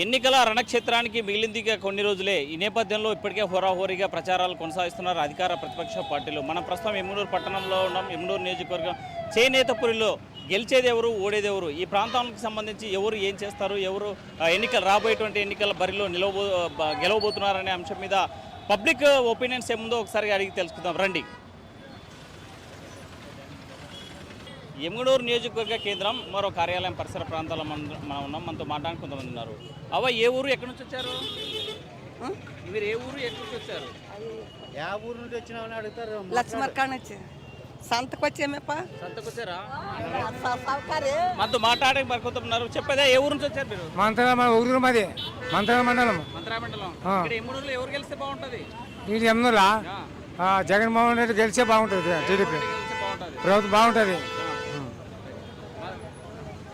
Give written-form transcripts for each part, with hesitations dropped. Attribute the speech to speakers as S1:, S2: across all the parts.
S1: ఎన్నికల రణక్షేత్రానికి మిగిలింది కొన్ని రోజులే. ఈ నేపథ్యంలో ఇప్పటికే హోరాహోరీగా ప్రచారాలు కొనసాగిస్తున్నారు అధికార ప్రతిపక్ష పార్టీలు. మనం ప్రస్తుతం ఎమ్మిగనూరు పట్టణంలో ఉన్నాం. ఎమ్మిగనూరు నియోజకవర్గం చేనేతపురిలో గెలిచేది ఎవరు, ఓడేది ఎవరు, ఈ ప్రాంతానికి సంబంధించి ఎవరు ఏం చేస్తారు, ఎవరు రాబోయేటువంటి ఎన్నికల బరిలో గెలవబోతున్నారనే అంశం మీద పబ్లిక్ ఒపీనియన్స్ ఏముందో ఒకసారి అడిగి తెలుసుకుందాం రండి. ఎమ్మిగనూరు నియోజకవర్గ కేంద్రం మరో కార్యాలయం పరిసర ప్రాంతాల్లో మనం ఉన్నాం. మనతో మాట్లాడానికి కొంతమంది ఉన్నారు. ఏ ఊరు, ఎక్కడి నుంచి వచ్చారు? మీరు ఏ ఊరు, ఎక్కడి నుంచి వచ్చారు?
S2: యా ఊరు నుంచి వచ్చినామని అడుగుతారు.
S3: లక్ష్మర్కాడ నుంచి సంతకు వచ్చామేప.
S1: సంతకు వచ్చారా? మనతో మాట్లాడడానికి మరి కొంతమంది చెప్పేదా ఏ ఊరు నుంచి వచ్చారు మీరు?
S4: ఊరు మాది మంత్రా మండలం.
S1: మంత్రా మండలం. ఇక్కడ ఎమ్మిగనూరులో ఎవరు గెలిస్తే బాగుంటుంది?
S4: ఇది ఎమ్మిగనూరులా జగన్మోహన్ రెడ్డి గెలిచే బాగుంటుంది. టీడీపీ ప్రభుత్వం బాగుంటుంది.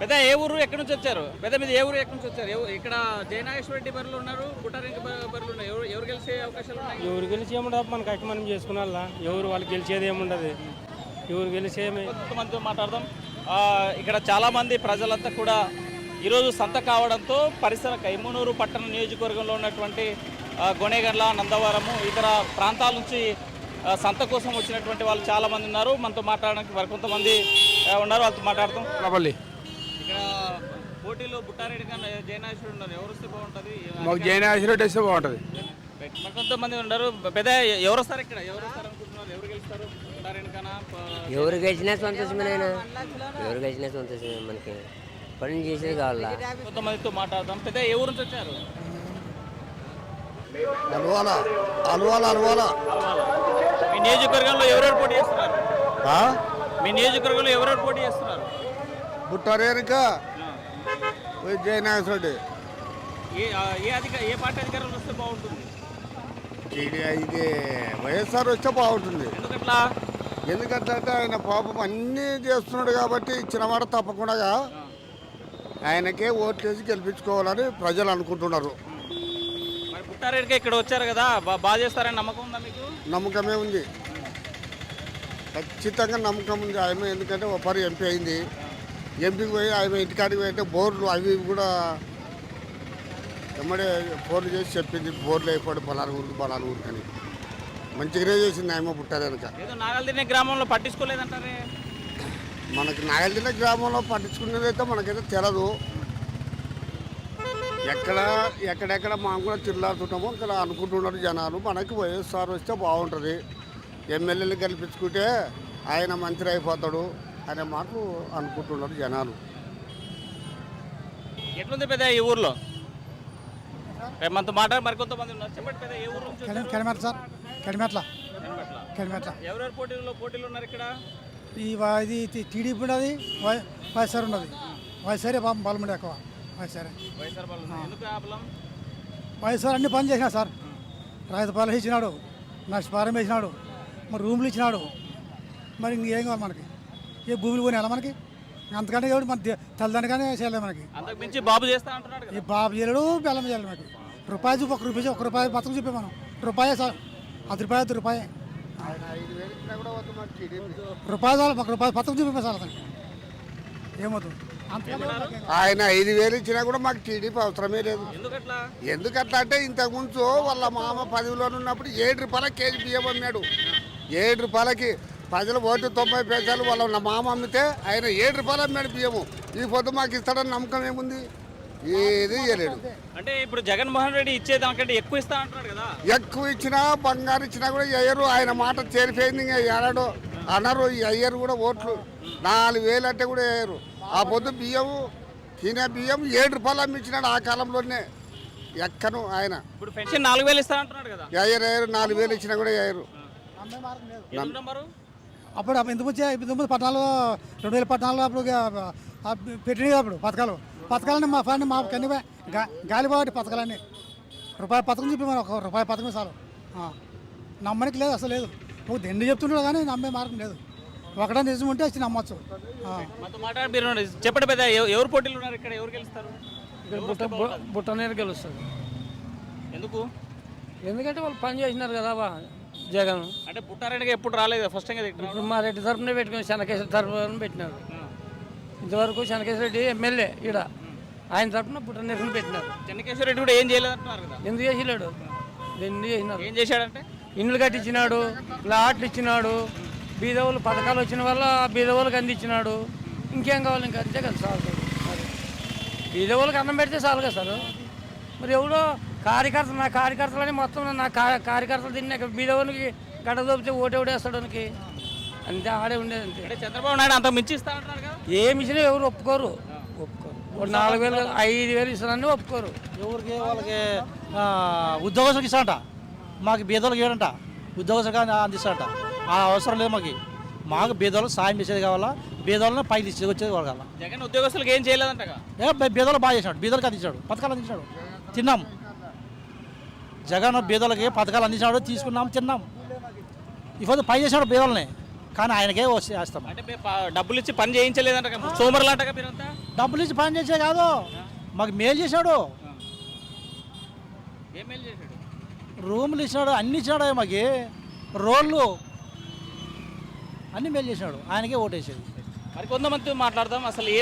S1: పెద్ద ఏ ఊరు, ఎక్కడి నుంచి వచ్చారు? పెద్ద మీద ఏ ఊరు, ఎక్కడి నుంచి వచ్చారు? ఇక్కడ జయనాగేశ్వర రెడ్డి బరులు ఉన్నారు, బుట్టారెడ్డి బరులు ఉన్నాయి. ఎవరు గెలిచే అవకాశాలు ఉన్నాయి?
S4: ఎవరు గెలిచి ఏముండదు, మనకి అక్క మనం చేసుకున్నా ఎవరు వాళ్ళు గెలిచేది ఏముండదు. ఎవరు గెలిచే
S1: కొంతమందితో మాట్లాడదాం. ఇక్కడ చాలామంది ప్రజలంతా కూడా ఈరోజు సంత కావడంతో పరిసర ఎమ్మిగనూరు పట్టణ నియోజకవర్గంలో ఉన్నటువంటి గొనేగండ్ల, నందవరము, ఇతర ప్రాంతాల నుంచి సంత కోసం వచ్చినటువంటి వాళ్ళు చాలామంది ఉన్నారు. మనతో మాట్లాడడానికి మరి కొంతమంది ఉన్నారు, వాళ్ళతో మాట్లాడతాం. ఇక్కడ పోటీలో బుట్టారెడ్డి కన్నా జయనాగేశ్వరుడు ఉన్నారు. ఎవరు వస్తే బాగుంటుంది?
S4: మాకు జయనాగేశ్వరుడు వస్తే బాగుంటుంది.
S1: కొంతమంది ఉన్నారు. పెద్ద ఎవరు వస్తారు? ఇక్కడ ఎవరు వస్తారు అనుకుంటున్నారు? ఎవరు గెలుస్తారు? బుట్టారెడ్డి కన్నా
S5: ఎవరు గెలిచినా సంతోషమేనా? ఎవరు గెలిచినా సంతోషమే. మనకి పని చేసేది కావాలా.
S1: కొంతమందితో మాట్లాడదాం. పెద్ద ఏ ఊరు నుంచి వచ్చారు? మీ నియోజకవర్గంలో ఎవరెవరు పోటీ చేస్తున్నారు? మీ నియోజకవర్గంలో ఎవరెవరు పోటీ చేస్తున్నారు?
S2: బుట్టారేరిక జయనాగేశ్వరుడు.
S1: ఏ పార్టీ అధికారంలో వస్తే బాగుంటుంది?
S2: ఇది వైఎస్ఆర్ వస్తే బాగుంటుంది.
S1: ఎందుకట్లా?
S2: ఎందుకంటే ఆయన పాపం అన్నీ చేస్తున్నాడు కాబట్టి ఇచ్చిన మాట తప్పకుండా ఆయనకే ఓట్లు వేసి గెలిపించుకోవాలని ప్రజలు అనుకుంటున్నారు.
S1: మరి బుట్టారెడ్డికి ఇక్కడ వచ్చారు కదా, బాగా చేస్తారని నమ్మకం ఉందా మీకు?
S2: నమ్మకమే ఉంది, ఖచ్చితంగా నమ్మకం ఉంది. ఆయన ఎందుకంటే ఒకసారి ఎంపీ అయింది. ఎంపీకి పోయి ఆయన ఇంటికాడికి పోయితే బోర్లు అవి కూడా ఎమ్మడే ఫోన్లు చేసి చెప్పింది, బోర్లు అయిపోయి బలాలు ఊరికి అని మంచిగానే చేసింది ఆయన బుట్టారెడ్డి.
S1: ఏదో నాగల్దిన్నె గ్రామంలో పట్టించుకోలేదంటారే.
S2: మనకి నాగల్దిన్నె గ్రామంలో పట్టించుకునేది అయితే మనకైతే తెలదు. ఎక్కడెక్కడ మనం కూడా చిల్లాడుతుంటామో ఇక్కడ అనుకుంటున్నారు జనాలు. మనకి వైఎస్ఆర్ వస్తే బాగుంటుంది, ఎమ్మెల్యేలు గెలిపించుకుంటే ఆయన మంత్రి అయిపోతాడు అనే మాటలు అనుకుంటున్నారు జనాలు.
S1: ఎట్లుంది పెద్ద ఈ ఊర్లో? మనతో మాట్లాడి మరి కొంతమంది ఉన్నారు. చెప్పండి పెద్ద ఏ ఊరు నుంచి?
S4: కడిమెట్ల సార్. కడిమెట్ల.
S1: ఎవరెవరు పోటీలు ఉన్నారు ఇక్కడ?
S4: ఇది టీడీపీ ఉన్నది, వైఎస్ఆర్ ఉన్నది. వైఎస్ఆర్ బలం ఉండే ఎక్కువ. వైఎస్ఆర్ అన్ని పని చేసినాడు సార్. రైతు పాలు ఇచ్చినాడు, నష్టపారం వేసినాడు, మరి రూములు ఇచ్చినాడు. మరి ఇంకేం కావాలి మనకి? ఏ భూములు కొనేయాలి మనకి? అంతకంటే ఎవరు మన తల్లిదండ్రుగానే చేయలేదు మనకి.
S1: అంతకుమించి బాబు చేస్తా అంటున్నాడు.
S4: ఈ బాబు చేయలేడు, బెల్లం చేయాలి మనకి. రూపాయి చూపి ఒక రూపాయి బతుకు చూపి మనం రూపాయే సార్. అది రూపాయి రూపాయి చాలు మాకు. రూపాయి బతుకు చూపి సార్. అతను ఏమవుతుంది?
S2: ఆయన 5,000 ఇచ్చినా కూడా మాకు టీడీపీ అవసరమే లేదు. ఎందుకట్లా అంటే ఇంతకుముందు వాళ్ళ మామ పదవిలో ఉన్నప్పుడు 7 రూపాయల కేజీ బియ్యం అమ్మాడు. 7 రూపాయలకి ప్రజలు ఓటు 90 పైసలు వాళ్ళ మామ అమ్మితే ఆయన 7 రూపాయలు అమ్మాడు బియ్యము. ఈ పొద్దు మాకు ఇస్తాడని నమ్మకం ఏముంది? ఏది ఇవ్వలేడు.
S1: అంటే ఇప్పుడు జగన్మోహన్ రెడ్డి ఇచ్చేదానికంటే ఎక్కువ ఇస్తా అంటున్నాడు కదా.
S2: ఎక్కువ ఇచ్చినా బంగారు ఇచ్చినా కూడా అయ్యరు. ఆయన మాట చేరిపోయింది. ఇంకా ఏడాడో అన్నారు. ఈ అయ్యరు కూడా ఓట్లు 4,000 అంటే కూడా వేయరు. ఆ పొద్దు బియ్యము తినే బియ్యం 7 రూపాయలు అమ్మించినాడు ఆ కాలంలోనే. ఎక్కను ఆయన
S1: ఇప్పుడు పెన్షన్ 4,000 ఇస్తా అంటున్నాడు కదా.
S2: అయ్యరు 4,000 ఇచ్చినా కూడా వేయరు.
S4: అప్పుడు ఇంతకు ముందు పట్టణాలు 2014 అప్పుడు పెట్టినాయి అప్పుడు పథకాలన్నీ మా ఫ్రెండ్ మా కన్నీ గాలిబాటి పథకాలన్నీ. రూపాయి పథకం చెప్పి మనం ఒక రూపాయి పథకం చాలు. నమ్మనికి లేదు, అసలు లేదు. ఒక దండి చెప్తున్నాడు కానీ నమ్మే మార్గం లేదు. ఒకటే నిజం ఉంటే వచ్చి నమ్మచ్చు.
S1: చెప్పండి పెద్ద ఎవరు పోటీలు ఉన్నారు ఇక్కడ? ఎవరు గెలుస్తారు?
S6: బుట్టనేరు గెలుస్తారు.
S1: ఎందుకు?
S6: ఎందుకంటే వాళ్ళు పని చేసినారు కదా జగన్.
S1: అంటే బుట్టారెడ్డిగా ఎప్పుడు రాలేదు, ఫస్ట్ టైం.
S6: ఇప్పుడు మా రెడ్డి తరఫున పెట్టుకుని శనకేశ్వర తరఫున పెట్టినారు. ఇంతవరకు శనకేశ్వర రెడ్డి ఎమ్మెల్యే ఈడ ఆయన తరఫున పుట్ట నిరసన పెట్టినారు.
S1: చెన్నకేశ్వర రెడ్డి కూడా ఏం చేయలేదంటున్నారు కదా,
S6: ఎందుకు చేసినాడు? ఎందుకు చేసినారు?
S1: ఏం చేశాడంటే
S6: ఇండ్లు కట్టించినాడు, ప్లాట్లు ఇచ్చినాడు, బీదవాళ్ళు పథకాలు వచ్చిన వల్ల బీదవాళ్ళకి అందించినాడు. ఇంకేం కావాలి? ఇంకా అంతే కదా సార్. మరి బీదవాళ్ళకి అన్నం పెడితే చాలు కదా సార్. మరి ఎవడో కార్యకర్తలు, నా కార్యకర్తలని మొత్తం నా కార్యకర్తలు తిన్నాక బీదవాళ్ళకి గడ్డ దోపితే ఓటేస్తాడానికి అంతే ఆడే ఉండేది అంతే.
S1: అంటే చంద్రబాబు నాయుడు అంత మించి ఇస్తా అంటున్నారు కదా.
S6: ఏమి ఇచ్చినా ఎవరు ఒప్పుకోరు. 4,000 5,000 ఇస్తారని ఒప్పుకోరు.
S7: ఎవరికి వాళ్ళకి ఉద్యోగస్తులకు ఇస్తాడంట, మాకు బీదోళ్ళకి ఏడంట ఉద్యోగస్తులుగా అందిస్తాడంట. ఆ అవసరం లేదు మాకు బీదోళ్ళకి సాయం చేసేది కావాలా, బీదోళ్ళని పైకి తీసుకొచ్చేది కావాలా.
S1: జగన్ ఉద్యోగస్తులకు ఏం చేయలేదంట.
S7: బీదోళ్ళు బాగా చేసినాడు, బీదోళ్ళకి అందించాడు, పథకాలు అందించాడు, తిన్నాం. జగన్ బీదోళ్ళకి పథకాలు అందించాడు, తీసుకున్నాం, తిన్నాం. ఇప్పుడు పై చేసినాడు బీదోళ్ళని, కానీ ఆయనకే వేస్తాం.
S1: అంటే డబ్బులు ఇచ్చి పని చేయించలేదంట, సోమరులు అంటగా మీరంతా.
S7: డబ్బులు ఇచ్చి పని చేసే కాదు, మాకు మేలు చేశాడు.
S1: ఏం మేలు చేశాడు?
S7: రూములు ఇచ్చినాడు, అన్ని ఇచ్చినాడు మాకు, రోడ్లు అన్ని మేలు చేసినాడు. ఆయనకే ఓటేసేది.
S1: మరి కొంతమంది మాట్లాడదాం, అసలు ఈ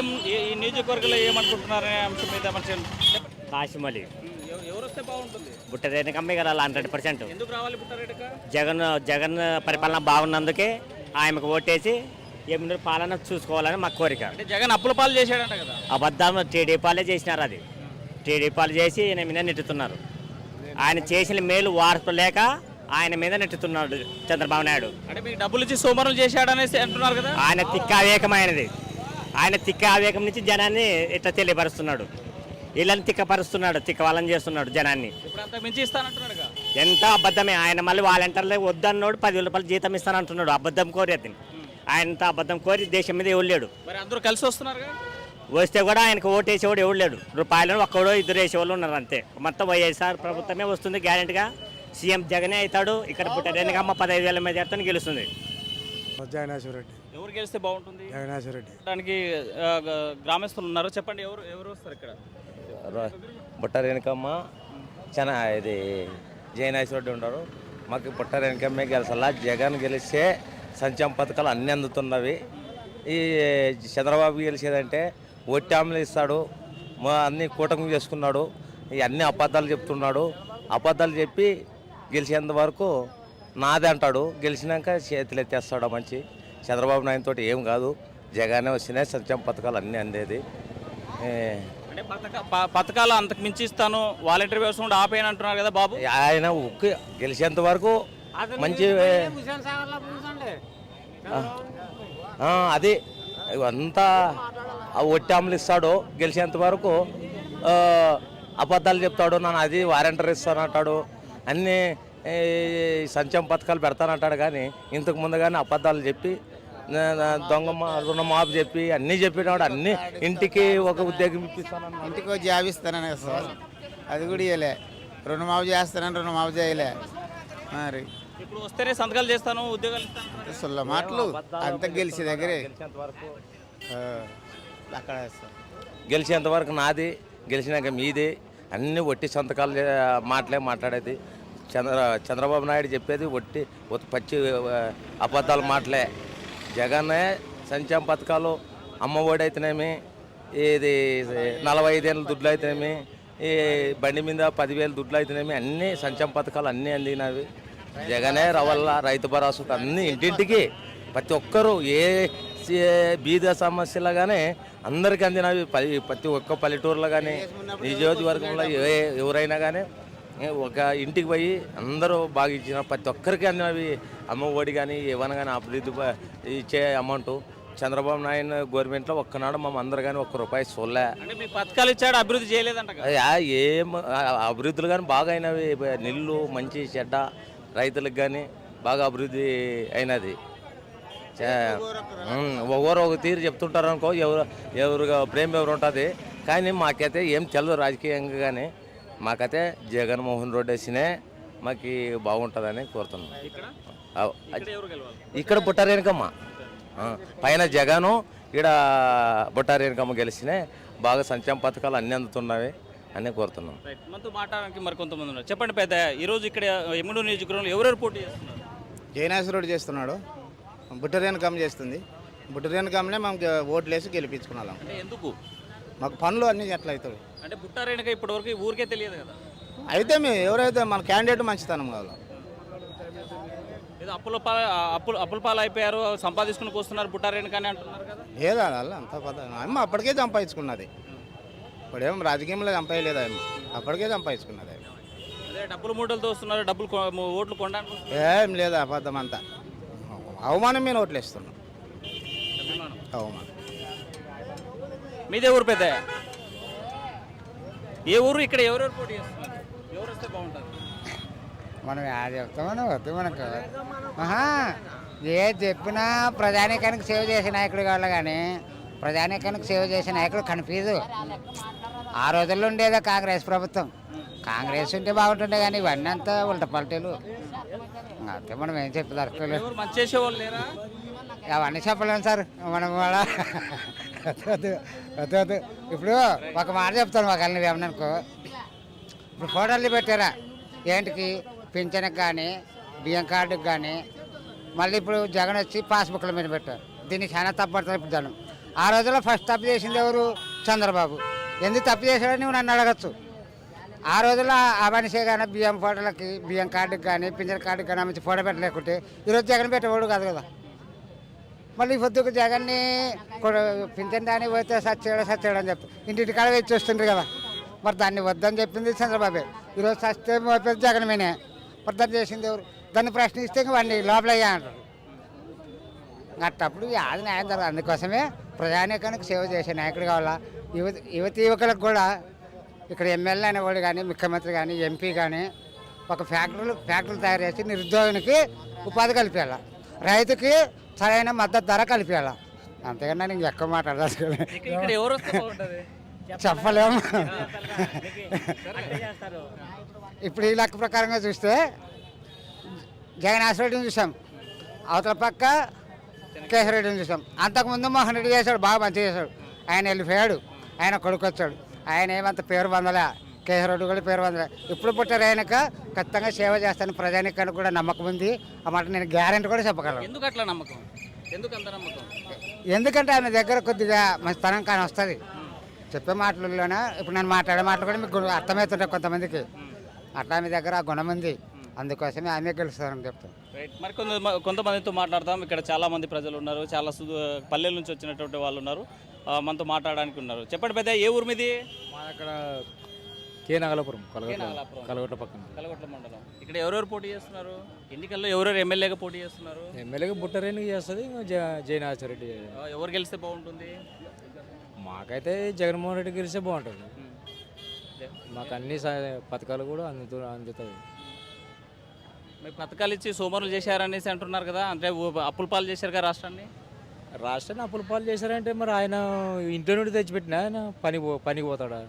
S1: నియోజకవర్గంలో ఏమనుకుంటున్నారనే అంశం మీద
S8: కాశీమలి
S1: ఎవరు వస్తే బాగుంటుంది?
S8: బుట్టరేణకమ్మే కదా 100%.
S1: ఎందుకు రావాలి బుట్టారెడ్డిక?
S8: జగన్ పరిపాలన బాగున్నందుకే ఆయనకు ఓటేసి ఏమిటి పాలన చూసుకోవాలని మా కోరిక.
S1: అంటే జగన్ అప్పుల పాలు చేశాడంట కదా.
S8: అబద్ధం టీడీపీ పాలే చేసినారు. అది టీడీపీ పాలు చేసి ఈయన మీద నెట్టుతున్నారు. ఆయన చేసిన మేలు వారసు లేక ఆయన మీద నెట్టుతున్నాడు చంద్రబాబు నాయుడు.
S1: అంటే మీకు డబ్బులు ఇచ్చి సోమరులు చేశాడనేసి అంటున్నారు కదా.
S8: ఆయన తిక్క అవేకమైనది. ఆయన తిక్క అవేకం నుంచి జనాన్ని ఇట్లా తెలియపరుస్తున్నాడు. వీళ్ళని తిక్కపరుస్తున్నాడు, తిక్క వాళ్ళని చేస్తున్నాడు జనాన్ని.
S1: ఇప్పుడు అంత మించి ఇస్తానంటున్నాడు.
S8: ఎంత అబద్ధమే. ఆయన మళ్ళీ వాలంటీర్లే వద్దన్నాడు, 10,000 రూపాయలు జీతం ఇస్తానంటున్నాడు. అబద్ధం కోరి అతను. ఆయనంత అబద్ధం కోరి దేశం మీద ఎవరు
S1: మరి అందరూ కలిసి వస్తున్నారు.
S8: వస్తే కూడా ఆయనకు ఓటేసేవాడు ఎవరు లేడు. రూపాయలను ఒక్కడో 2 వేసేవాళ్ళు ఉన్నారు అంతే. మొత్తం వైఎస్ఆర్ ప్రభుత్వమే వస్తుంది గ్యారెంటీగా. సీఎం జగనే అవుతాడు. ఇక్కడ పుట్టరేణకమ్మ 15,000 మెజార్టీతో గెలుస్తుంది.
S7: జగన్నాథ్ రెడ్డి.
S1: ఎవరు గెలిస్తే బాగుంటుంది?
S7: జగన్నాథ్ రెడ్డి.
S1: దానికి గ్రామస్తులు ఉన్నారు, చెప్పండి ఎవరు వస్తారు ఇక్కడ?
S9: బుట్టరేణకమ్మ ఇది జయనాథ్ రెడ్డి ఉన్నారు. మాకు బుట్టరేణకమ్మే గెలిచాలా. జగన్ గెలిస్తే సంక్షేమ పథకాలు అన్నీ అందుతున్నవి. ఈ చంద్రబాబు గెలిచేదంటే ఒట్టాములు ఇస్తాడు, అన్ని కూటమి చేసుకున్నాడు, అన్ని అబద్ధాలు చెప్తున్నాడు. అబద్ధాలు చెప్పి గెలిచేంత వరకు నాదే అంటాడు. గెలిచినాక చేతులు ఎత్తేస్తాడు. మంచి చంద్రబాబు నాయుడు తోటి ఏం కాదు. జగనే వచ్చినాయి సంక్షేమ పథకాలు అన్నీ అందేది.
S1: అంటే పథకాలు అంతకు మించి ఇస్తాను, వాలంటీర్ వ్యవస్థ కూడా ఆపేయని అంటున్నారు కదా బాబు.
S9: ఆయన గెలిచేంత వరకు మంచి అది అంతా ఒట్టాములు ఇస్తాడు. గెలిచేంత వరకు అబద్ధాలు చెప్తాడు. నన్ను అది వారంటర్ ఇస్తానంటాడు, అన్నీ సంక్షేమ పథకాలు పెడతానంటాడు. కానీ ఇంతకు ముందు కానీ అబద్ధాలు చెప్పి రుణమాఫీ చెప్పి అన్నీ చెప్పినాడు. అన్నీ ఇంటికి ఒక ఉద్యోగం ఇప్పిస్తానన్నా,
S10: ఇంటికి ఒక జాబ్ ఇస్తానని సార్, అది కూడా ఇవ్వలే. రుణమాఫీ చేస్తానని రుణమాఫీ చేయలే. మరి
S1: ఇప్పుడు వస్తేనే సంతకాలు చేస్తాను, ఉద్యోగాలు ఇస్తాను,
S10: సొల్ల మాటలు అంత గెలిచే దగ్గరే అక్కడ
S9: గెలిచేంత వరకు నాది, గెలిచినాక మీది, అన్నీ ఒట్టి సంతకాలు మాటలే మాట్లాడేది. చంద్రబాబు నాయుడు చెప్పేది ఒట్టి పచ్చి అబద్ధాలు మాటలే. జగనే సంక్షేమ పథకాలు, అమ్మఒడి అయితేనేమి, ఇది 45 ఏళ్ళ దుడ్లు అయితేనేమి, ఈ బండి మీద 10,000 దుడ్లు అయితేనేమి, అన్నీ సంక్షేమ పథకాలు అన్నీ అందినవి. జగనే రవల్ల రైతు భరోసా అన్నీ ఇంటింటికి ప్రతి ఒక్కరూ ఏ బీద సమస్యలు కానీ అందరికీ అందినవి. ప్రతి ఒక్క పల్లెటూరులో కానీ నియోజకవర్గంలో ఎవరైనా కానీ ఒక ఇంటికి పోయి అందరూ బాగా ఇచ్చిన ప్రతి ఒక్కరికి అందినవి. అమ్మ ఒడి కానీ ఏమైనా కానీ అభివృద్ధి ఇచ్చే అమౌంట్ చంద్రబాబు నాయుడు గవర్నమెంట్లో ఒక్కనాడు మమ్మల్ని అందరు కానీ ₹1 చూడలే.
S1: పథకాలు ఇచ్చాడు, అభివృద్ధి చేయలేదంట.
S9: ఏం అభివృద్ధులు కానీ బాగా అయినవి. నీళ్ళు మంచి చెడ్డ రైతులకు కానీ బాగా అభివృద్ధి అయినది. ఒకరు ఒక తీరు చెప్తుంటారు అనుకో, ఎవరు ప్రేమ ఎవరు ఉంటుంది. కానీ మాకైతే ఏం తెలదు రాజకీయంగా. కానీ మాకైతే జగన్మోహన్ రెడ్డి వేసినే మాకు బాగుంటుందని కోరుతున్నాం. ఇక్కడ బుట్టరేణకమ్మ పైన జగను, ఇక్కడ బుట్టరేణకమ్మ గెలిచినే బాగా సంక్షేమ పథకాలు అన్నీ అందుతున్నవి అని కోరుతున్నాం.
S1: మనతో మాట్లాడడానికి మరి కొంతమంది ఉన్నారు, చెప్పండి పెద్ద. ఈరోజు ఇక్కడ ఎమ్మిడి నియోజకవర్గంలో ఎవరెవరు పోటీ చేస్తున్నారు?
S10: జయనాథ్ రెడ్డి చేస్తున్నాడు, బుట్టరేణకమ్మ చేస్తుంది. బుట్టరేణకమ్మనే మనం ఓట్లు వేసి గెలిపించుకున్నాం.
S1: అంటే ఎందుకు?
S10: మాకు పనులు అన్నీ ఎట్లా అవుతాయి
S1: అంటే బుట్టారేణుక ఇప్పటివరకు ఊరికే తెలియదు కదా.
S10: అయితే మేము ఎవరైతే మన క్యాండిడేట్ మంచితనం కావాలి.
S1: ఏదో అప్పుల పాలు అయిపోయారు, సంపాదించుకుని వస్తున్నారు బుట్టారేణుక అని అంటున్నారు కదా.
S10: లేదా అలా అంత పద్ధతి అమ్మ అప్పటికే సంపాదించుకున్నది. ఇప్పుడేం రాజకీయంలో సంపాదలేదు అమ్మ, అప్పటికే సంపాదించుకున్నది.
S1: అదే డబ్బులు మూటలతో వస్తున్నారు, ఓట్లు కొనడానికి
S10: ఏం లేదు అబద్ధం అంతా. అవమానం మీద ఓట్లు వేస్తున్నాం. అవమానం.
S1: మీదే ఊరు పెద్ద? ఏ ఊరు? ఇక్కడ ఎవరెవరు పోటీ చేస్తున్నారు? ఎవరు వస్తే బాగుంటుంది?
S11: మనం యాడ్ చెప్తామని వద్దు మనకు. ఏ చెప్పినా ప్రజానీకానికి సేవ చేసే నాయకుడు కావాలి, కానీ ప్రజానీకానికి సేవ చేసే నాయకుడు కనిపించదు. ఆ రోజుల్లో ఉండేదా కాంగ్రెస్ ప్రభుత్వం. కాంగ్రెస్ ఉంటే బాగుంటుండే, కానీ ఇవన్నీ అంతా ఉల్ట పల్టీలు. అంతే, మనం ఏం చెప్పదలుచుకోలేదు.
S1: మంచి చేసేవాళ్ళు లేరా?
S11: అవన్నీ చెప్పలేము సార్ మనం కూడా. వద్దు వద్దు వద్దు. ఇప్పుడు ఒక మాట చెప్తాను, ఒకవేళ నువ్వు ఏమనుకో. ఇప్పుడు ఫోటోలు పెట్టారా ఏంటికి? పింఛన్కి కానీ బియ్యం కార్డుకి కానీ. మళ్ళీ ఇప్పుడు జగన్ వచ్చి పాస్బుక్ల మీద పెట్టారు. దీన్ని చాలా తప్పు పడతారు ఇప్పుడు జనం. ఆ రోజుల్లో ఫస్ట్ తప్పు చేసింది ఎవరు? చంద్రబాబు. ఎందుకు తప్పు చేశాడని నువ్వు నన్ను అడగచ్చు. ఆ రోజుల్లో ఆ మనిషే కానీ బియ్యం ఫోటోలకి, బియ్యం కార్డుకి కానీ పింఛన్ కార్డుకి కానీ మంచి ఫోటో పెట్టలేకుంటే ఈరోజు జగన్ పెట్టేవాడు కాదు కదా. మళ్ళీ పొద్దుకు జగన్ని పింఛన్ దాన్ని పోతే సచ్చాడు అని చెప్తారు. ఇంటింటి కాడ వచ్చి వస్తుండ్రు కదా. మరి దాన్ని వద్దని చెప్పింది చంద్రబాబే. ఈరోజు సస్తే పోతుంది జగన్ మీనే. మరి దాన్ని చేసింది ఎవరు? దాన్ని ప్రశ్నిస్తే వాడిని లోపలయ్యా అంటారు. అట్టప్పుడు అది న్యాయం జరగదు. అందుకోసమే ప్రజానీకానికి సేవ చేసే నాయకుడు కావాలా. యువకులకు కూడా ఇక్కడ ఎమ్మెల్యే అనేవాడు కానీ, ముఖ్యమంత్రి కానీ, ఎంపీ కానీ ఒక ఫ్యాక్టరీలు తయారు చేసి నిరుద్యోగానికి ఉపాధి కల్పించాల, రైతుకి సరైన మద్దతు ధర కల్పించాల. అంతేగాని నేను ఎక్కువ మాట్లాడదాను చెప్పలేము. ఇప్పుడు ఈ లెక్క ప్రకారంగా చూస్తే జగన్ రెడ్డిని చూసాం, అవతల పక్క కేసీఆర్ రెడ్డిని చూసాం. అంతకుముందు మోహన్ రెడ్డి చేశాడు, బాగా మంచిగా చేశాడు. ఆయన వెళ్ళిపోయాడు, ఆయన కొడుకు వచ్చాడు. ఆయన ఏమంత పేరు పొందలే, కేసీఆర్ రెడ్డి కూడా పేరు పొందలే. ఇప్పుడు పుట్టారు ఆయనక ఖచ్చితంగా సేవ చేస్తాను, ప్రజానికానికి కూడా నమ్మకం ఉంది. ఆ మాట నేను గ్యారెంటీ కూడా చెప్పగలను.
S1: ఎందుకు అట్లా నమ్మకం? ఎందుకు అంత నమ్మకం?
S11: ఎందుకంటే ఆయన దగ్గర కొద్దిగా మంచి తనం కానీ వస్తుంది. చెప్పే మాటల్లోనే ఇప్పుడు నేను మాట్లాడే మాటలు కూడా మీకు అర్థమవుతుంటాయి కొంతమందికి. అట్లా మీ దగ్గర ఆ గుణం ఉంది, అందుకోసమే ఆమె గెలుస్తారని చెప్తాను.
S1: మరి కొంతమందితో మాట్లాడతాం. ఇక్కడ చాలా మంది ప్రజలు ఉన్నారు, చాలా పల్లెల నుంచి వచ్చినటువంటి వాళ్ళు ఉన్నారు, మనతో మాట్లాడడానికి ఉన్నారు. చెప్పండి పెద్ద, ఏ ఊరు మీది?
S12: మా అక్కడ కే నాగలాపురం, కలగొట్ల పక్కన,
S1: కలగొట్ల మండలం. ఇక్కడ ఎవరెవరు పోటీ చేస్తున్నారు ఎన్నికల్లో? ఎవరెవరు ఎమ్మెల్యేగా పోటీ చేస్తున్నారు?
S12: ఎమ్మెల్యేగా బుట్టారేణి చేస్తుంది, జయనాథరెడ్డి.
S1: ఎవరు గెలిస్తే బాగుంటుంది?
S12: మాకైతే జగన్మోహన్ రెడ్డి గెలిస్తే బాగుంటుంది. మాకు అన్ని పథకాలు కూడా అందుతాయి.
S1: మీరు పథకాలు ఇచ్చి సోమరులు చేశారనేసి అంటున్నారు కదా, అంటే అప్పుల పాలు చేశారు కదా రాష్ట్రాన్ని.
S12: రాష్ట్రాన్ని అప్పుల పాలు చేశారంటే మరి ఆయన ఇంట్లో నుండి తెచ్చిపెట్టిన ఆయన పనికి పోతాడా?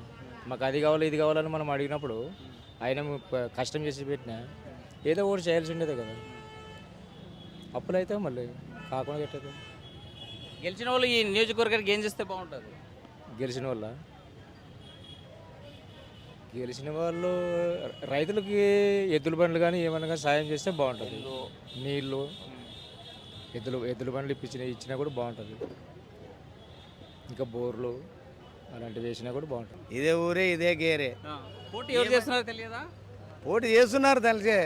S12: మాకు అది కావాలి ఇది కావాలని మనం అడిగినప్పుడు ఆయన కష్టం చేసి పెట్టినా ఏదో ఒకటి చేయాల్సి ఉండేదే కదా. అప్పులు అయితే మళ్ళీ కాకుండా కట్టేది.
S1: గెలిచిన వాళ్ళు ఈ నియోజకవర్గానికి ఏం చేస్తే బాగుంటుంది?
S12: గెలిచిన వాళ్ళు రైతులకి ఎద్దుల బండ్లు కానీ ఏమైనా కానీ సాయం చేస్తే బాగుంటుంది. నీళ్ళు, ఎద్దుల బండ్లు ఇచ్చినా కూడా బాగుంటుంది. ఇంకా బోర్లు అలాంటివి వేసినా కూడా బాగుంటుంది.
S10: ఇదే ఊరే ఇదే గేరే.
S1: పోటీ ఎవరు చేస్తున్నారో తెలియదా?
S10: పోటీ చేస్తున్నారు తెలిసే,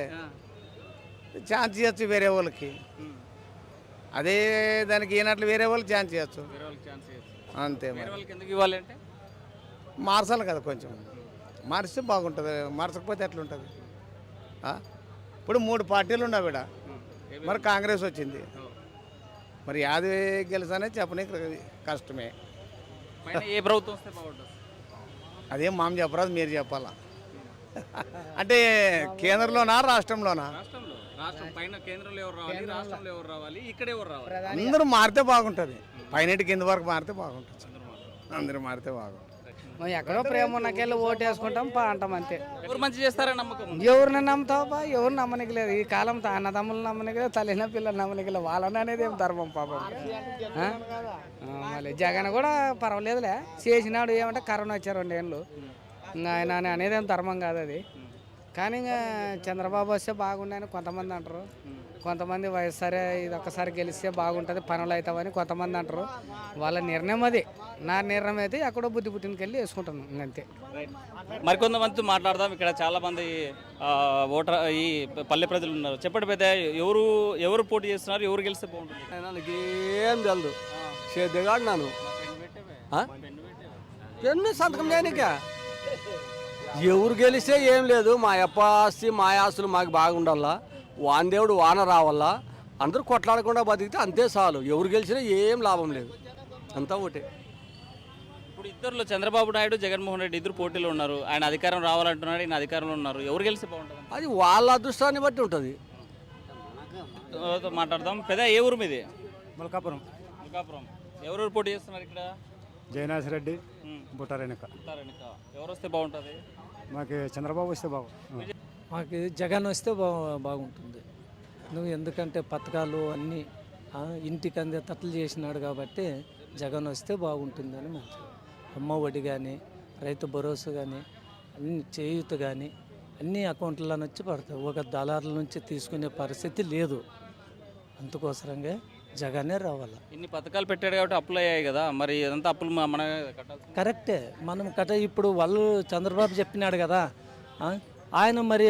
S10: ఛాన్స్ ఇవ్వచ్చు వేరే వాళ్ళకి. అదే దానికి ఈనట్లు వేరే వాళ్ళకి ఛాన్స్ ఇవ్వచ్చు అంతే.
S1: ఎందుకు ఇవ్వాలి అంటే
S10: మార్చాలి కదా, కొంచెం మార్చితే బాగుంటుంది. మార్చకపోతే ఎట్లుంటుంది? ఇప్పుడు 3 పార్టీలు ఉన్నావు ఇక్కడ, మరి కాంగ్రెస్ వచ్చింది, మరి యాది గెలుసనే చెప్పనీకి కష్టమే.
S1: ఏ ప్రభుత్వం వస్తే బాగుంటుంది?
S10: అదేం మామ చెప్పరాదు, మీరు చెప్పాలా. అంటే కేంద్రంలోనా రాష్ట్రంలోనా?
S1: రాష్ట్రం పైన కేంద్రంలో ఎవరు రావాలి, రాష్ట్రంలో ఎవరు రావాలి, ఇక్కడ ఎవరు రావాలి?
S10: అందరూ మారితే బాగుంటుంది. పైన కింద వరకు మారితే బాగుంటుంది. అందరూ మారితే బాగుంటుంది.
S6: మేము ఎక్కడో ప్రేమ ఉన్నకెళ్ళి ఓటు వేసుకుంటాం అంటాం అంతే.
S1: ఎవరు మంచి చేస్తారని నమ్మకం?
S6: ఎవరిని నమ్ముతావా? ఎవరు నమ్మనికలేదు. ఈ కాలం అన్నదమ్ములు నమ్మనికలేదు, తల్లిన పిల్లలు నమ్మనికలేదు. వాళ్ళని అనేది ఏం ధర్మం పాపం. మళ్ళీ జగన్ కూడా పర్వాలేదులే, చేసినాడు. ఏమంటే కరోనా వచ్చారు 2 ఏళ్ళు, ఆయన అనేది ఏం ధర్మం కాదు అది. కానీ ఇంకా చంద్రబాబు వస్తే బాగుండని కొంతమంది అంటారు, కొంతమంది వైఎస్ఆర్ ఇది ఒక్కసారి గెలిస్తే బాగుంటుంది పనులు అవుతామని కొంతమంది అంటారు. వాళ్ళ నిర్ణయం అది. నా నిర్ణయం అయితే ఎక్కడో బుద్ధి పుట్టినకెళ్ళి వేసుకుంటాను ఇంకంతే.
S1: మరికొంతమంది మాట్లాడదాం. ఇక్కడ చాలా మంది ఓటర్ ఈ పల్లె ప్రజలు ఉన్నారు. చెప్పండి పెద్ద, ఎవరు పోటీ చేస్తున్నారు, ఎవరు గెలిస్తే బాగుంటుంది?
S13: నాకు ఏం తెలదు, చేద్దగాడు నాను పెన్ను సంతకం లేనిక ఎవరు గెలిస్తే ఏం లేదు. మా అప్ప ఆస్తి మా ఆస్తులు మాకు బాగుండాలా, వాన్ దేవుడు వాన రావాలా, అందరూ కొట్లాడకుండా బతికితే అంతే చాలు. ఎవరు గెలిచినా ఏం లాభం లేదు, అంతా ఒకటే.
S1: ఇప్పుడు ఇద్దరులో చంద్రబాబు నాయుడు, జగన్మోహన్ రెడ్డి ఇద్దరు పోటీలో ఉన్నారు. ఆయన అధికారం రావాలంటున్నాడు, ఈయన అధికారంలో ఉన్నారు. ఎవరు గెలిస్తే బాగుంటుంది?
S13: అది వాళ్ళ అదృష్టాన్ని బట్టి ఉంటుంది.
S1: మాట్లాడదాం. పెద్ద, ఏ ఊరు మీది?
S4: మల్కాపురం.
S1: ఎవరెవరు పోటీ చేస్తున్నారు ఇక్కడ?
S4: జయనాథ్ రెడ్డి, బుట్టారెనక.
S1: ఎవరు వస్తే బాగుంటుంది?
S4: మాకు చంద్రబాబు వస్తే బాగుంటుంది.
S6: మాకు జగన్ వస్తే బాగుంటుంది. నువ్వు ఎందుకంటే పథకాలు అన్నీ ఇంటికి అందేటట్లు చేసినాడు కాబట్టి జగన్ వస్తే బాగుంటుందని మంచి. అమ్మ ఒడి కానీ, రైతు భరోసా కానీ, అన్ని చేయూత కానీ అన్ని అకౌంట్లలో నుంచి పడతాయి. ఒక దళారుల నుంచి తీసుకునే పరిస్థితి లేదు. అందుకోసరంగా జగనే రావాలి.
S1: ఇన్ని పథకాలు పెట్టాడు కాబట్టి అప్పులు అయ్యాయి కదా, మరి ఇదంతా అప్పులు మన కట్టాలి.
S6: కరెక్టే, మనం ఇప్పుడు వాళ్ళు చంద్రబాబు చెప్పినాడు కదా, ఆయన మరి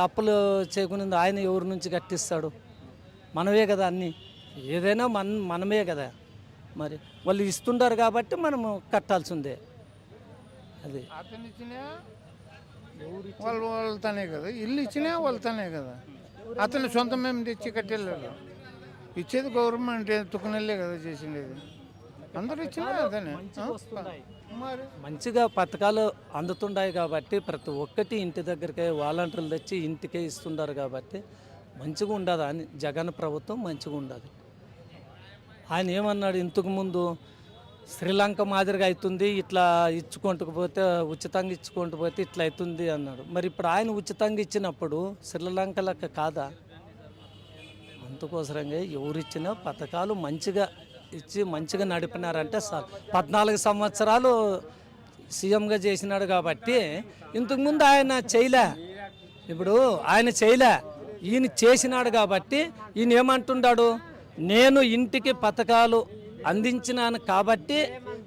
S6: అప్పులు చేయకుండా ఆయన ఎవరి నుంచి కట్టిస్తాడు? మనమే కదా అన్నీ, ఏదైనా మనమే కదా. మరి వాళ్ళు ఇస్తుంటారు కాబట్టి మనము కట్టాల్సిందే. అది
S10: అతను ఇచ్చినా వాళ్ళతోనే కదా, ఇల్లు ఇచ్చినా వాళ్ళతోనే కదా. అతను సొంతం మేము తెచ్చి కట్టేళ్ళదు, ఇచ్చేది గవర్నమెంట్ తుకునెళ్ళే కదా చేసిండేది. అందరూ ఇచ్చినా అతనే.
S6: మంచిగా పథకాలు అందుతుంటాయి కాబట్టి ప్రతి ఒక్కటి ఇంటి దగ్గరికే వాలంటీర్లు తెచ్చి ఇంటికే ఇస్తుంటారు కాబట్టి మంచిగా ఉండదు. అని జగన్ ప్రభుత్వం మంచిగా ఉండదు. ఆయన ఏమన్నాడు ఇంతకు ముందు, శ్రీలంక మాదిరిగా అవుతుంది, ఇట్లా ఇచ్చుకుంటూ పోతే ఉచితంగా ఇచ్చుకుంటూ పోతే ఇట్లా అవుతుంది అన్నాడు. మరి ఇప్పుడు ఆయన ఉచితంగా ఇచ్చినప్పుడు శ్రీలంక లెక్క కాదా? అందుకోసరంగా ఎవరిచ్చినా పథకాలు మంచిగా ఇచ్చి మంచిగా నడిపినారంటే సార్. 14 సంవత్సరాలు సీఎంగా చేసినాడు కాబట్టి ఇంతకుముందు ఆయన చేయలే, ఇప్పుడు ఆయన చేయలే, ఈయన చేసినాడు కాబట్టి ఈయన ఏమంటున్నాడు, నేను ఇంటికి పథకాలు అందించినాను కాబట్టి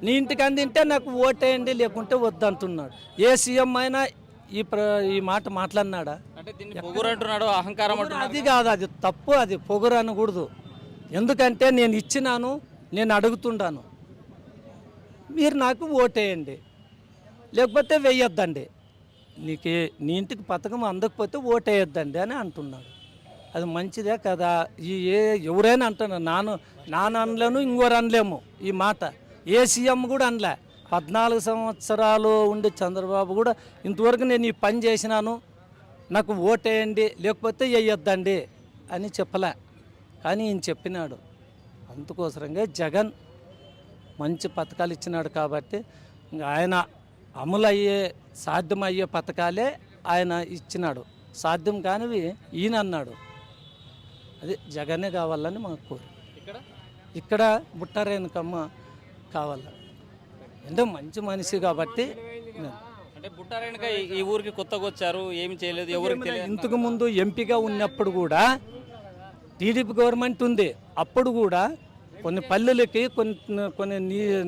S6: నీ ఇంటికి అందింటే నాకు ఓటేయండి లేకుంటే వద్దంటున్నాడు. ఏ సీఎం అయినా ఈ మాట మాట్లాడినాడా?
S1: అంటే దీన్ని పొగురు అంటున్నాడు, అహంకారం అంటున్నాడు.
S6: అది కాదు, అది తప్పు, అది పొగురు అనకూడదు. ఎందుకంటే నేను ఇచ్చినాను, నేను అడుగుతుండాను, మీరు నాకు ఓటేయండి లేకపోతే వేయొద్దండి, నీ ఇంటికి పథకం అందకపోతే ఓటేయొద్దండి అని అంటున్నాడు. అది మంచిదే కదా? ఎవరైనా అంటున్నారు, నాన్న అనలేను, ఇంకోరు అనలేము ఈ మాట. ఏ సీఎం కూడా అనలే. 14 సంవత్సరాలు ఉండి చంద్రబాబు కూడా ఇంతవరకు నేను ఈ పని చేసినాను, నాకు ఓటేయండి లేకపోతే వేయొద్దండి అని చెప్పలే, కానీ ఈయన చెప్పినాడు. అందుకోసరంగా జగన్ మంచి పథకాలు ఇచ్చినాడు కాబట్టి ఆయన అమలయ్యే సాధ్యమయ్యే పథకాలే ఆయన ఇచ్చినాడు. సాధ్యం కానివి ఈయన అన్నాడు. అది జగనే కావాలని మాకు కోరు. ఇక్కడ బుట్టారేణుకమ్మ కావాలి అంటే మంచి మనిషి కాబట్టి.
S1: అంటే బుట్టారేణుక ఈ ఊరికి కొత్తగా వచ్చారు, ఏమి చేయలేదు, ఎవరికి తెలియదు.
S6: ఇంతకు ముందు ఎంపీగా ఉన్నప్పుడు కూడా టీడీపీ గవర్నమెంట్ ఉంది, అప్పుడు కూడా కొన్ని పల్లెలకి కొన్ని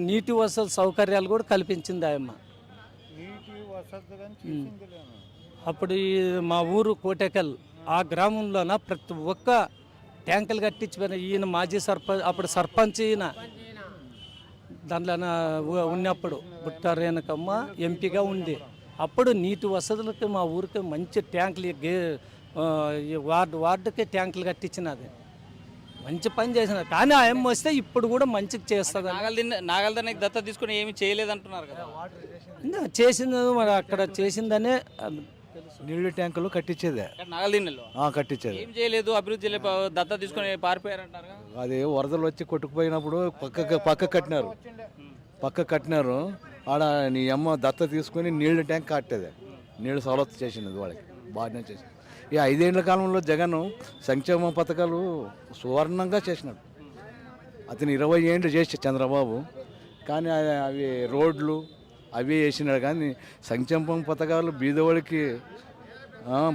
S6: నీటి వసతి సౌకర్యాలు కూడా కల్పించింది ఆయమ్మ. అప్పుడు మా ఊరు కోటెకల్, ఆ గ్రామంలోన ప్రతి ఒక్క ట్యాంకులు కట్టించిపోయిన ఈయన మాజీ సర్పంచ్, అప్పుడు సర్పంచ్ ఈయన దాంట్లో ఉన్నప్పుడు బుట్టారేణుకమ్మ ఎంపీగా ఉంది. అప్పుడు నీటి వసతులకి మా ఊరికి మంచి ట్యాంకులు, వార్డుకి ట్యాంకులు కట్టించినది, మంచి పని చేసినది. కానీ ఆ ఎమ్మ వస్తే ఇప్పుడు కూడా మంచిగా చేస్తుంది.
S1: నాగల్దానికి దత్త తీసుకుని ఏమి చేయలేదు అంటున్నారు కదా.
S6: చేసింది మరి అక్కడ చేసిందనే
S14: నీళ్లు ట్యాంకులు కట్టించేదే
S1: నాగల్దీన్లో
S14: కట్టించేది.
S1: ఏం చేయలేదు, అభివృద్ధి దత్త తీసుకుని పారిపోయారంటారు.
S14: అది వరదలు వచ్చి కొట్టుకుపోయినప్పుడు పక్క కట్టినారు. ఆడ నీ అమ్మ దత్త తీసుకుని నీళ్లు ట్యాంక్ కట్టేది, నీళ్ళు సవలత్తు చేసినది వాళ్ళకి, బాగానే చేసింది. ఈ 5 ఏళ్ల కాలంలో జగన్ సంక్షేమ పథకాలు సువర్ణంగా చేసినాడు. అతను 20 ఏళ్ళు చేసి చంద్రబాబు, కానీ అవి రోడ్లు అవి వేసినాడు. కానీ సంక్షేమ పథకాలు బీదవాళ్ళకి,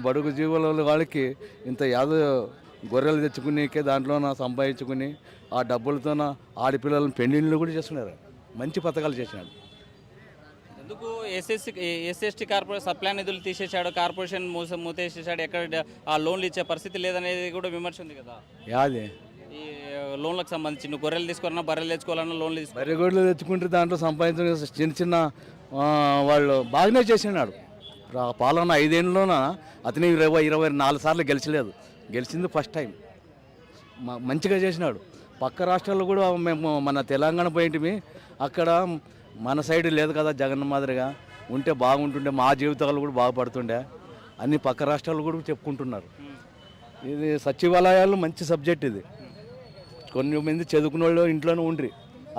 S14: బడుగు జీవుల వాళ్ళకి ఇంత గొర్రెలు తెచ్చుకునేకే దాంట్లోన సంపాదించుకుని ఆ డబ్బులతోన ఆడపిల్లలను పెళ్లిళ్ళు కూడా చేస్తున్నారు. మంచి పథకాలు చేసినాడు.
S1: ఎందుకు ఎస్సీ కార్పొరేషన్ సప్లై నిధులు తీసేశాడు, కార్పొరేషన్ మూసేసేసాడు, ఎక్కడ ఆ లోన్లు ఇచ్చే పరిస్థితి లేదనేది కూడా విమర్శ ఉంది కదా.
S14: యాది
S1: ఈ లోన్లకు సంబంధించి నువ్వు గొర్రెలు తీసుకోవాలన్నా బర్రెలు తెచ్చుకోవాలన్నా లోన్లు తీసుకో
S14: బర్రెగొడ్లు తెచ్చుకుంటే దాంట్లో సంపాదించిన చిన్న చిన్న వాళ్ళు బాగానే చేసినాడు. పాలన 5 ఏళ్ళలోన అతని 24 సార్లు గెలిచలేదు, గెలిచింది ఫస్ట్ టైం. మంచిగా చేసినాడు. పక్క రాష్ట్రాల్లో కూడా మేము మన తెలంగాణ పోయింటిమి, అక్కడ మన సైడ్ లేదు కదా జగన్ మాదిరిగా ఉంటే బాగుంటుండే, మా జీవితాలు కూడా బాగుపడుతుండే అన్ని పక్క రాష్ట్రాలు కూడా చెప్పుకుంటున్నారు. ఇది సచివాలయాలు మంచి సబ్జెక్ట్. ఇది కొన్ని మంది చదువుకున్న వాళ్ళు ఇంట్లోనే ఉండ్రి,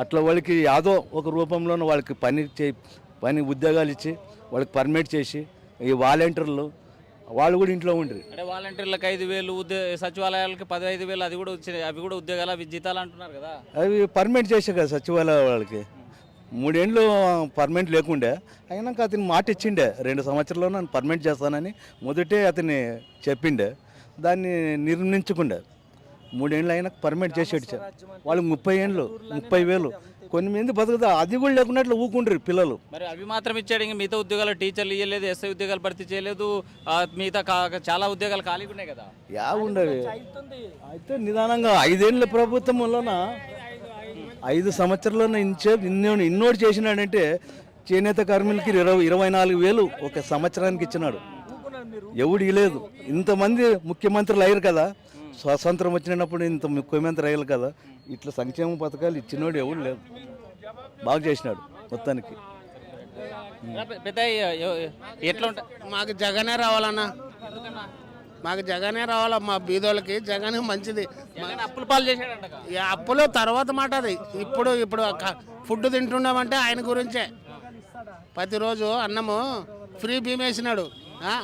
S14: అట్లా వాళ్ళకి యాదో ఒక రూపంలోనూ వాళ్ళకి పని ఉద్యోగాలు ఇచ్చి వాళ్ళకి పర్మిట్ చేసి ఈ వాలంటీర్లు వాళ్ళు కూడా ఇంట్లో ఉండ్రి.
S1: అంటే వాలంటీర్లకు 5,000, సచివాలయాలకి 15,000, అది కూడా వచ్చినాయి. అవి కూడా ఉద్యోగాలు, అవి జీతాలు అంటున్నారు కదా.
S14: అవి పర్మిట్ చేసే కదా సచివాలయ వాళ్ళకి. 3 ఏళ్ళు పర్మనెంట్ లేకుండే, అయినాక అతను మాట ఇచ్చిండే 2 సంవత్సరాల్లో నన్ను పర్మనెంట్ చేస్తానని మొదటే అతన్ని చెప్పిండే, దాన్ని నిర్మించకుండే 3 ఏళ్ళు అయినా పర్మనెంట్ చేసేటి. వాళ్ళు 30 ఏళ్ళు 30,000 కొన్ని మంది బతుకుతా, అది కూడా లేకున్నట్లు ఊకుంటారు పిల్లలు.
S1: మరి అవి మాత్రం ఇచ్చాడు, ఇంకా మిగతా ఉద్యోగాలు టీచర్లు ఇవ్వలేదు, ఎస్ఐ ఉద్యోగాలు భర్తీ చేయలేదు, మిగతా చాలా ఉద్యోగాలు ఖాళీగా ఉన్నాయి కదా.
S14: యా ఉండవి అయితే నిదానంగా 5 ఏళ్ళ ప్రభుత్వంలోన 5 సంవత్సరాల్లో ఇన్నోటి చేసినాడంటే చేనేత కార్మికులకి 24,000 ఒక సంవత్సరానికి ఇచ్చినాడు. ఎవడు ఇవ్వలేదు. ఇంతమంది ముఖ్యమంత్రులు అయ్యారు కదా, స్వాతంత్రం వచ్చినప్పుడు ఇంత ముఖ్యమంత్రి అయ్యారు కదా, ఇట్లా సంక్షేమ పథకాలు ఇచ్చినోడు ఎవడు లేదు. బాగా చేసినాడు మొత్తానికి.
S1: పెద్ద ఎట్లా ఉంటా
S10: మాకు జగనే రావాలన్నా, మాకు జగనే రావాలా. మా బీదోళ్ళకి జగనే మంచిది.
S1: అప్పుల పాలు చేశాడంట.
S10: అప్పులు తర్వాత మాట అది. ఇప్పుడు ఫుడ్ తింటున్నామంటే ఆయన గురించే. ప్రతిరోజు అన్నము ఫ్రీ భీమ్ వేసినాడు.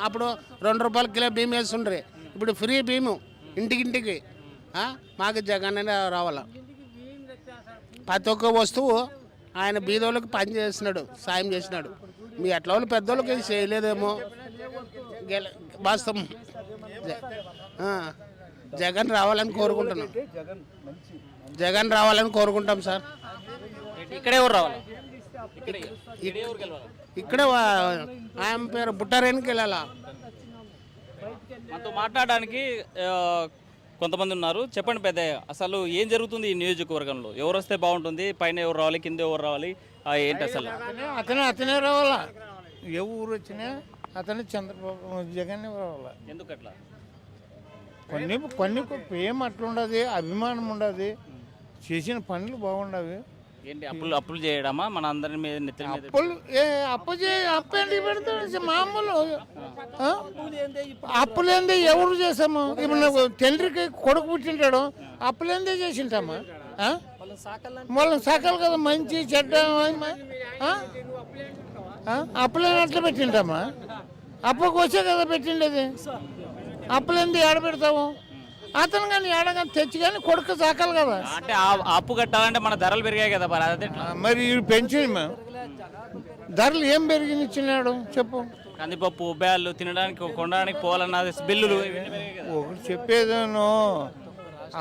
S10: అప్పుడు 2 రూపాయల కిలో భీమ్ వేస్తుండ్రి, ఇప్పుడు ఫ్రీ భీము ఇంటికింటికి. మాకు జగనే రావాలా. ప్రతి ఒక్క వస్తువు ఆయన బీదోళ్ళకి పని చేసినాడు, సాయం చేసినాడు. మీ అట్లా వాళ్ళు పెద్దోళ్ళకి చేయలేదేమో. వాస్తవం జగన్ రావాలని కోరుకుంటున్నాం. జగన్ రావాలని కోరుకుంటాం సార్.
S1: ఇక్కడే ఎవరు రావాలి?
S10: ఇక్కడే ఆయన పేరు బుట్టారేనికి వెళ్ళాలా.
S1: మనతో మాట్లాడడానికి కొంతమంది ఉన్నారు. చెప్పండి పెద్దయ్య, అసలు ఏం జరుగుతుంది ఈ నియోజకవర్గంలో? ఎవరు వస్తే బాగుంటుంది? పైన ఎవరు రావాలి, కింద ఎవరు రావాలి, ఏంటి అసలు?
S10: అతనే రావాలా. ఏ ఊరు వచ్చినా అతనే చంద్రబాబు జగన్ రావాలా.
S1: ఎందుకట్లా?
S10: కొన్ని ప్రేమ అట్లుండదు, అభిమానం ఉండదు, చేసిన పనులు బాగుండవు.
S1: ఏంటి అప్పులు చేయడమా మన అందరి మీద? నెత్తి మీద
S10: అప్పు ఏంటి పెడతాడు మామూలు. అప్పులేందే ఎవరు చేసాము? ఇప్పుడు తండ్రికి కొడుకు పుట్టింటాడు, అప్పులేందే చేసింటామా? వాళ్ళని సాకాలి కదా, మంచి చెడ్డ. అప్పులేని అట్లా పెట్టింటామా? అప్పుకి వచ్చే కదా పెట్టిండేది. అప్పులేంది ఏడ పెడతావు? అతను కానీ ఏడగాని తెచ్చి కానీ కొడుకు సాకాలి కదా.
S1: అంటే అప్పు కట్టాలంటే మన ధరలు పెరిగాయి కదా.
S10: మరి పెంచింది ధరలు ఏం పెరిగినిచ్చినాడు చెప్పు.
S1: కందిపప్పు, బ్యాళ్ళు తినడానికి, కొనడానికి పోవాలన్నది బిల్లులు.
S10: ఒకటి చెప్పేదేనో,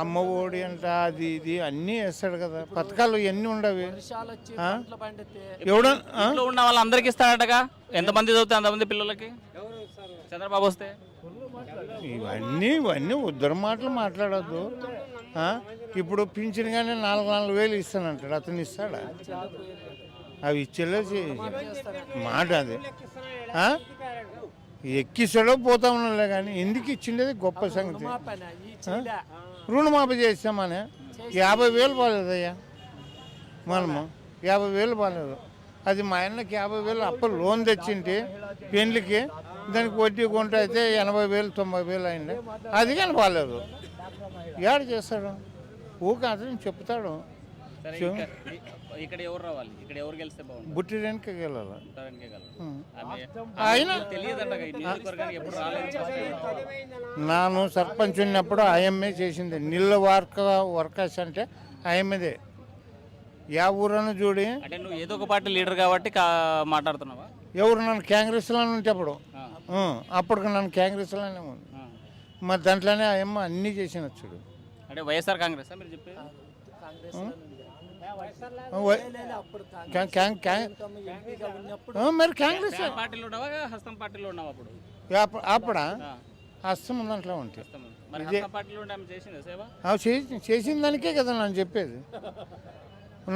S10: అమ్మ ఒడి అంట, అది ఇది అన్నీ వేస్తాడు కదా. పథకాలు ఎన్ని ఉండవి.
S1: ఎవడో ఉన్న వాళ్ళందరికీ ఇస్తాడటగా. ఎంతమంది చదివితే అంతమంది పిల్లలకి చంద్రబాబు వస్తే.
S10: ఇవన్నీ ఉద్దర మాటలు మాట్లాడద్దు. ఇప్పుడు పింఛన్ కానీ 4,000 ఇస్తానంటాడు, అతను ఇస్తాడా? అవి ఇచ్చేలే మాట అది. ఎక్కిస్తాడో పోతా ఉన్నాలే కానీ ఎందుకు ఇచ్చిండేది గొప్ప సంగతి. రుణమాఫీ చేస్తామని 50,000 బాగాలేదయ్యా. మనము 50,000 బాగాలేదు. అది మా ఆయనకి 50,000 అప్పుడు లోన్ తెచ్చింటే పెళ్ళికి, దానికి వడ్డీ కొంట అయితే 80,000 90,000 అయింది. అది కానీ బాగాలేదు. ఏడు చేస్తాడు ఊక అతను చెప్తాడు.
S1: ఇక్కడ ఎవరు రావాలి? ఇక్కడ ఎవరు గెలిస్తే బాగుంటుంది?
S10: బుట్టిరేనికి వెళ్ళాలి. నాను సర్పంచ్ ఉన్నప్పుడు ఆయమ్మే చేసింది. నీళ్ళ వర్కర్స్ అంటే ఆయమ్మదే. యా ఊరను చూడి.
S1: అంటే నువ్వు ఏదో ఒక పార్టీ లీడర్ కాబట్టి మాట్లాడుతున్నావా?
S10: ఎవరు నన్ను కాంగ్రెస్లోనే ఉంటే అప్పుడు నన్ను కాంగ్రెస్లోనే ఉంది. మరి దాంట్లోనే ఆయమ్మ అన్నీ చేసిన చూడు.
S1: అంటే వైఎస్ఆర్ కాంగ్రెస్ మీరు చెప్పేది?
S10: మరి కాంగ్రెస్
S1: పార్టీలో ఉన్నావా హస్తం పార్టీలో ఉన్నావా అప్పుడు?
S10: అప్పుడా హస్తం దాంట్లో ఉంటాయి.
S1: మరి హస్తం పార్టీలో ఉంటే ఆమె చేసిందా సేవ?
S10: చేసిన దానికే కదా నేను చెప్పేది.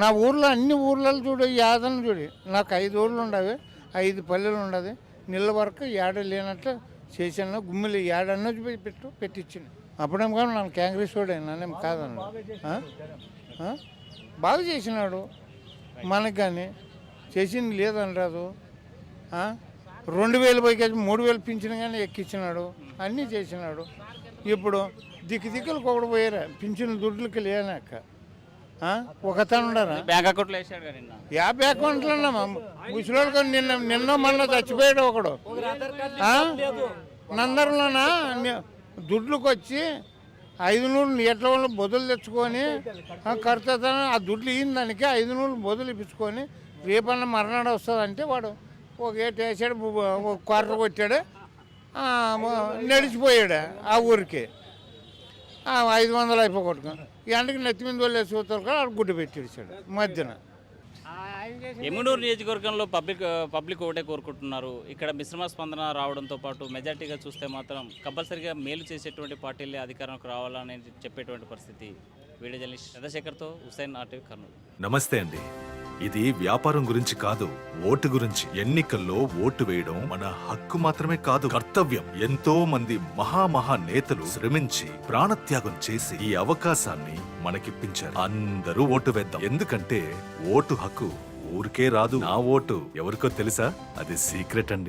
S10: నా ఊర్లో అన్ని ఊర్లలో చూడు, యాదను చూడు, నాకు 5 ఊర్లు ఉండవి, 5 పల్లెలు ఉండదు. నీళ్ళ వరకు ఏడ లేనట్టు చేసాను. గుమ్మిలు ఏడన్నో పెట్టించింది. అప్పుడేం కానీ నన్ను కాంగ్రెస్ వాడే, నన్నేం కాదన్నా. బాగా చేసినాడు మనకు, కానీ చేసింది లేదనరాదు. 2000 పైకి 3000 పింఛన్ కానీ ఎక్కించినాడు, అన్నీ చేసినాడు. ఇప్పుడు దిక్కులకు ఒకటి పోయారా పింఛన్ దుడ్లకి లేనాక ఒకతను ఉండరా?
S1: బ్యాంక్ అకౌంట్లో వేసాడు కదా నిన్న.
S10: యా బ్యాంక్ అకౌంట్లో ముసలికి నిన్న మొన్న చచ్చిపోయాడు ఒకడు. నందరిలోన దుడ్లకు వచ్చి 500 ఎట్ల వాళ్ళు బొదులు తెచ్చుకొని ఖర్చు ఆ దుడ్లు ఇయ్యిన దానికి 500 బొదులు ఇప్పించుకొని రేపన్నా మర్నాడు వస్తుందంటే వాడు ఒక ఏటు వేసాడు, ఒక క్వార్టర్ కొట్టాడు, నడిచిపోయాడు ఆ ఊరికి. 500 అయిపోగొట్టుకొని ఎండకి నెత్తి మీద వాళ్ళు చూస్తారు కూడా ఆడు గుడ్డు పెట్టించాడు మధ్యన.
S1: ఎమ్మిగనూరు నియోజకవర్గంలో పబ్లిక్ ఒకటే కోరుకుంటున్నారు. ఇక్కడ మిశ్రమ స్పందన రావడంతో పాటు మెజార్టీగా చూస్తే మాత్రం కంపల్సరీగా మేలు చేసేటువంటి పార్టీలే అధికారంలోకి రావాలని చెప్పేటువంటి పరిస్థితి. వీడియో జర్నలిస్ట్ చంద్రశేఖర్తో హుస్సేన్, RTV కర్నూలు.
S15: నమస్తే అండి. ఇది వ్యాపారం గురించి కాదు, ఓటు గురించి. ఎన్నికల్లో ఓటు వేయడం మన హక్కు మాత్రమే కాదు, కర్తవ్యం. ఎంతో మంది మహా నేతలు శ్రమించి ప్రాణత్యాగం చేసి ఈ అవకాశాన్ని మనకిప్పించారు. అందరూ ఓటు వేద్దాం. ఎందుకంటే ఓటు హక్కు ఊరికే రాదు. నా ఓటు ఎవరికో తెలుసా? అది సీక్రెట్ అండి.